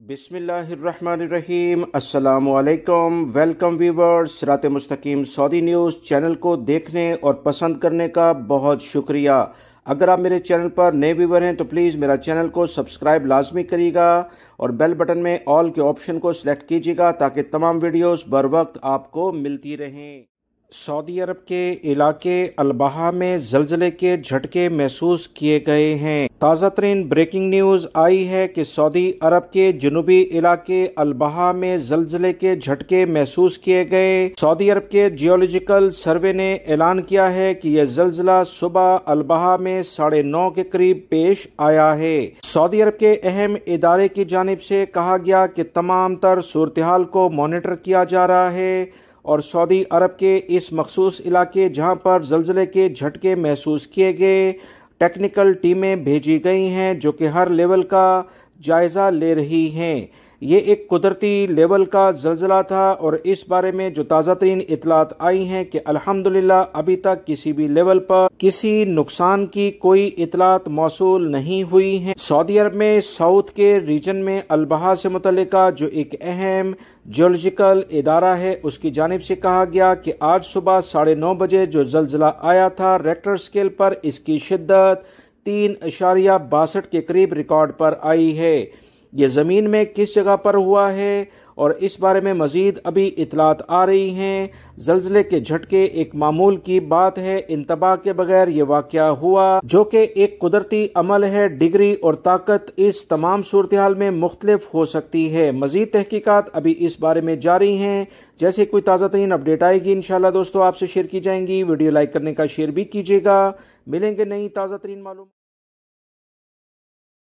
बिस्मिल्लाहिर्रहमानिर्रहीम। अस्सलामुअलैकुम। Welcome viewers, सिरात मुस्तकीम सऊदी न्यूज़ चैनल को देखने और पसंद करने का बहुत शुक्रिया। अगर आप मेरे चैनल पर नए व्यूवर हैं तो प्लीज़ मेरा चैनल को सब्सक्राइब लाजमी करिएगा और बेल बटन में ऑल के ऑप्शन को सिलेक्ट कीजिएगा ताकि तमाम वीडियोस बर वक्त आपको मिलती रहें। सऊदी अरब के इलाके अलबहा में ज़लज़ले के झटके महसूस किए गए हैं। ताज़ा तरीन ब्रेकिंग न्यूज़ आई है कि सऊदी अरब के जनूबी इलाके अलबहा में ज़लज़ले के झटके महसूस किए गए। सऊदी अरब के जियोलॉजिकल सर्वे ने ऐलान किया है कि यह ज़लज़ला सुबह अलबहा में 9:30 के करीब पेश आया है। सऊदी अरब के अहम इदारे की जानिब से कहा गया कि तमाम तर सूरत हाल को मॉनिटर किया जा रहा है और सऊदी अरब के इस मखसूस इलाके जहां पर ज़लज़ले के झटके महसूस किए गए, टेक्निकल टीमें भेजी गई हैं जो कि हर लेवल का जायज़ा ले रही हैं। ये एक कुदरती लेवल का ज़लज़ला था और इस बारे में जो ताज़ा तरीन इतलात आई हैं कि अल्हम्दुलिल्लाह अभी तक किसी भी लेवल पर किसी नुकसान की कोई इतलात मौसूल नहीं हुई हैं। सऊदी अरब में साउथ के रीजन में अलबहा से मुतल्लिका जो एक अहम जियोलॉजिकल इदारा है उसकी जानिब से कहा गया कि आज सुबह 9:30 बजे जो ज़लज़ला आया था रेक्टर स्केल पर इसकी शिद्दत 3.62 के करीब रिकॉर्ड पर आई है। ये ज़मीन में किस जगह पर हुआ है और इस बारे में मजीद अभी इतलात आ रही हैं। ज़लज़ले के झटके एक मामूल की बात है, इंतबाह के बगैर ये वाक़या हुआ जो कि एक कुदरती अमल है। डिग्री और ताकत इस तमाम सूरत हाल में मुख्तलिफ हो सकती है। मजीद तहकीकात अभी इस बारे में जारी हैं। जैसे कोई ताज़ा तरीन अपडेट आएगी इंशाल्लाह दोस्तों आपसे शेयर की जाएंगी। वीडियो लाइक करने का शेयर भी कीजिएगा। मिलेंगे नई ताज़ा तरीन मालूम।